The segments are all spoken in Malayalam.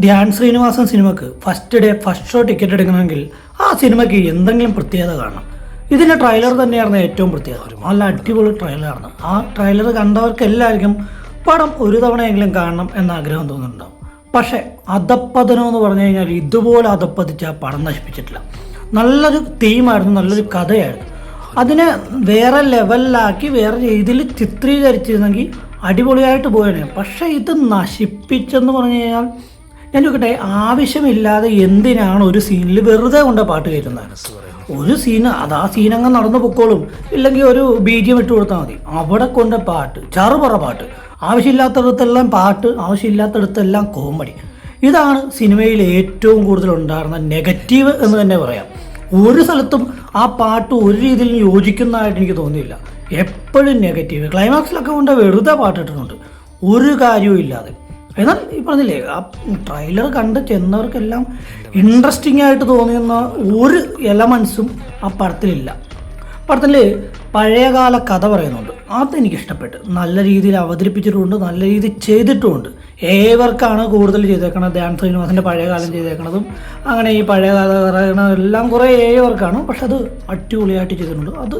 ധ്യാൻ ശ്രീനിവാസൻ സിനിമക്ക് first day first show ticket എടുക്കണമെങ്കിൽ ആ സിനിമയ്ക്ക് എന്തെങ്കിലും പ്രത്യേകത കാണണം. ഇതിൻ്റെ ട്രെയിലർ തന്നെയായിരുന്നു ഏറ്റവും പ്രത്യേകത. നല്ല അടിപൊളി ട്രെയിലറാണ്. ആ ട്രെയിലർ കണ്ടവർക്ക് എല്ലാവർക്കും പടം ഒരു തവണയെങ്കിലും കാണണം എന്ന ആഗ്രഹം തോന്നുന്നുണ്ടാവും. പക്ഷേ അധപ്പതനം എന്ന് പറഞ്ഞു കഴിഞ്ഞാൽ ഇതുപോലെ അധപ്പതിച്ച് ആ പടം നശിപ്പിച്ചിട്ടില്ല. നല്ലൊരു തീമായിരുന്നു, നല്ലൊരു കഥയായിരുന്നു. അതിനെ വേറെ ലെവലിലാക്കി വേറെ രീതിയിൽ ചിത്രീകരിച്ചിരുന്നെങ്കിൽ അടിപൊളിയായിട്ട് പോയേനെ. പക്ഷേ ഇത് നശിപ്പിച്ചെന്ന് പറഞ്ഞു കഴിഞ്ഞാൽ ഞാൻ ചോദിക്കട്ടെ, ആവശ്യമില്ലാതെ എന്തിനാണ് ഒരു സീനിൽ വെറുതെ കൊണ്ട് പാട്ട് കയറ്റുന്നത്? ഒരു സീന് അത് ആ സീനങ്ങ് നടന്നു പൊക്കോളും, ഇല്ലെങ്കിൽ ഒരു BGM ഇട്ട് കൊടുത്താൽ മതി. അവിടെ കൊണ്ട് പാട്ട്, ചറുപറ പാട്ട്, ആവശ്യമില്ലാത്തടത്തെല്ലാം പാട്ട്, ആവശ്യമില്ലാത്തടത്തെല്ലാം കോമഡി. ഇതാണ് സിനിമയിൽ ഏറ്റവും കൂടുതൽ ഉണ്ടായിരുന്ന നെഗറ്റീവ് എന്ന് തന്നെ പറയാം. ഒരു സ്ഥലത്തും ആ പാട്ട് ഒരു രീതിയിൽ യോജിക്കുന്നതായിട്ട് എനിക്ക് തോന്നിയില്ല. എപ്പോഴും നെഗറ്റീവ്. ക്ലൈമാക്സിലൊക്കെ കൊണ്ട് വെറുതെ പാട്ടിട്ടുണ്ട്, ഒരു കാര്യവും ഇല്ലാതെ. എന്നാൽ ഈ പറഞ്ഞില്ലേ, ആ ട്രെയിലർ കണ്ട് ചെന്നവർക്കെല്ലാം ഇൻട്രസ്റ്റിംഗ് ആയിട്ട് തോന്നിയുന്ന ഒരു എലമെൻസും ആ പടത്തിലില്ല. പടത്തിൽ പഴയകാല കഥ പറയുന്നുണ്ട്, അതെനിക്കിഷ്ടപ്പെട്ടു. നല്ല രീതിയിൽ അവതരിപ്പിച്ചിട്ടുമുണ്ട്, നല്ല രീതിയിൽ ചെയ്തിട്ടുമുണ്ട്. ഏവർക്കാണ് കൂടുതൽ ചെയ്തേക്കണത്. ധ്യാൻ ശ്രീനിവാസൻ്റെ പഴയകാലം ചെയ്തേക്കണതും അങ്ങനെ ഈ പഴയകാല എല്ലാം കുറേ ഏവർക്കാണ്. പക്ഷെ അത് അടിപൊളിയായിട്ട് ചെയ്തിട്ടുണ്ട്, അത്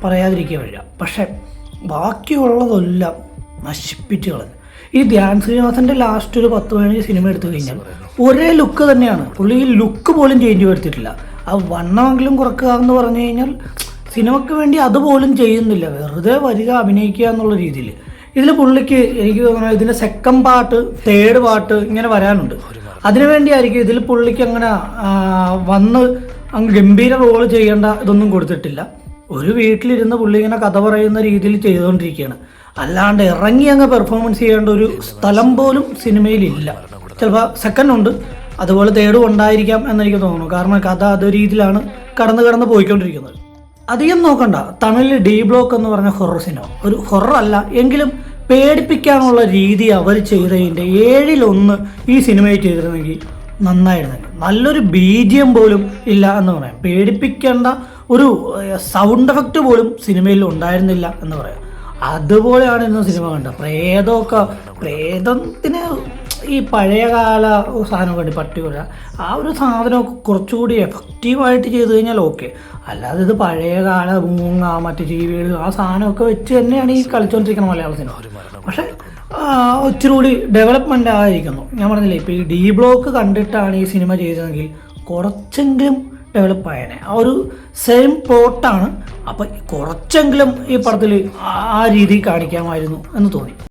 പറയാതിരിക്കുക വഴിയ. പക്ഷേ ബാക്കിയുള്ളതെല്ലാം നശിപ്പിച്ച് കളഞ്ഞു. ഈ ധ്യാൻ ശ്രീനിവാസൻ്റെ ലാസ്റ്റ് ഒരു 10-15 സിനിമ എടുത്തു കഴിഞ്ഞാൽ ഒരേ ലുക്ക് തന്നെയാണ്. പുള്ളി ഈ ലുക്ക് പോലും ചേഞ്ച് വരുത്തിയിട്ടില്ല. ആ വണ്ണമെങ്കിലും കുറക്കുക എന്ന് പറഞ്ഞു കഴിഞ്ഞാൽ സിനിമയ്ക്ക് വേണ്ടി അതുപോലും ചെയ്യുന്നില്ല. വെറുതെ വരിക, അഭിനയിക്കുക എന്നുള്ള രീതിയിൽ. ഇതിൽ പുള്ളിക്ക് എനിക്ക് തോന്നുന്നത് ഇതിൻ്റെ സെക്കൻഡ് പാർട്ട്, തേർഡ് പാർട്ട് ഇങ്ങനെ വരാനുണ്ട്. അതിനുവേണ്ടിയായിരിക്കും ഇതിൽ പുള്ളിക്ക് അങ്ങനെ വന്ന് അങ്ങ് ഗംഭീര റോള് ചെയ്യേണ്ട ഇതൊന്നും കൊടുത്തിട്ടില്ല. ഒരു വീട്ടിലിരുന്ന് പുള്ളി ഇങ്ങനെ കഥ പറയുന്ന രീതിയിൽ ചെയ്തുകൊണ്ടിരിക്കുകയാണ്. അല്ലാണ്ട് ഇറങ്ങി അങ്ങ് പെർഫോമൻസ് ചെയ്യേണ്ട ഒരു സ്ഥലം പോലും സിനിമയിലില്ല. ചിലപ്പോൾ സെക്കൻഡ് ഉണ്ട്, അതുപോലെ തേർഡും ഉണ്ടായിരിക്കാം എന്നെനിക്ക് തോന്നുന്നു. കാരണം കഥ അതേ രീതിയിലാണ് കടന്ന് പോയിക്കൊണ്ടിരിക്കുന്നത്. അധികം നോക്കണ്ട, തമിഴിൽ ഡി ബ്ലോക്ക് എന്ന് പറഞ്ഞ ഹൊറർ സിനിമ, ഒരു ഹൊറർ അല്ല എങ്കിലും പേടിപ്പിക്കാനുള്ള രീതി അവർ ചെയ്തതിൻ്റെ 1/7 ഈ സിനിമയിൽ ചെയ്തിരുന്നെങ്കിൽ നന്നായിരുന്നെങ്കിൽ. നല്ലൊരു BGM പോലും ഇല്ല എന്ന് പറയാം. പേടിപ്പിക്കേണ്ട ഒരു സൗണ്ട് എഫക്റ്റ് പോലും സിനിമയിൽ ഉണ്ടായിരുന്നില്ല എന്ന് പറയാം. അതുപോലെയാണ് ഇന്ന് സിനിമ കണ്ടത്. പ്രേതത്തിന് ഈ പഴയകാല സാധനം കണ്ടി പട്ടികൂല ആ ഒരു സാധനമൊക്കെ കുറച്ചുകൂടി എഫക്റ്റീവായിട്ട് ചെയ്ത് കഴിഞ്ഞാൽ ഓക്കെ. അല്ലാതെ ഇത് പഴയകാല മൂങ്ങ, മറ്റ് ജീവികൾ, ആ സാധനമൊക്കെ വെച്ച് തന്നെയാണ് ഈ കളിച്ചുകൊണ്ടിരിക്കുന്നത് മലയാള സിനിമ. പക്ഷേ ഇച്ചിരി കൂടി ഡെവലപ്മെൻ്റ് ആയിരിക്കുന്നു. ഞാൻ പറഞ്ഞില്ലേ, ഇപ്പോൾ ഈ ഡി ബ്ലോക്ക് കണ്ടിട്ടാണ് ഈ സിനിമ ചെയ്തതെങ്കിൽ കുറച്ചെങ്കിലും ഡെവലപ്പ് ആയേനെ. ആ ഒരു സെയിം പ്ലോട്ടാണ്. അപ്പം കുറച്ചെങ്കിലും ഈ പടത്തിൽ ആ രീതി കാണിക്കാമായിരുന്നു എന്ന് തോന്നി.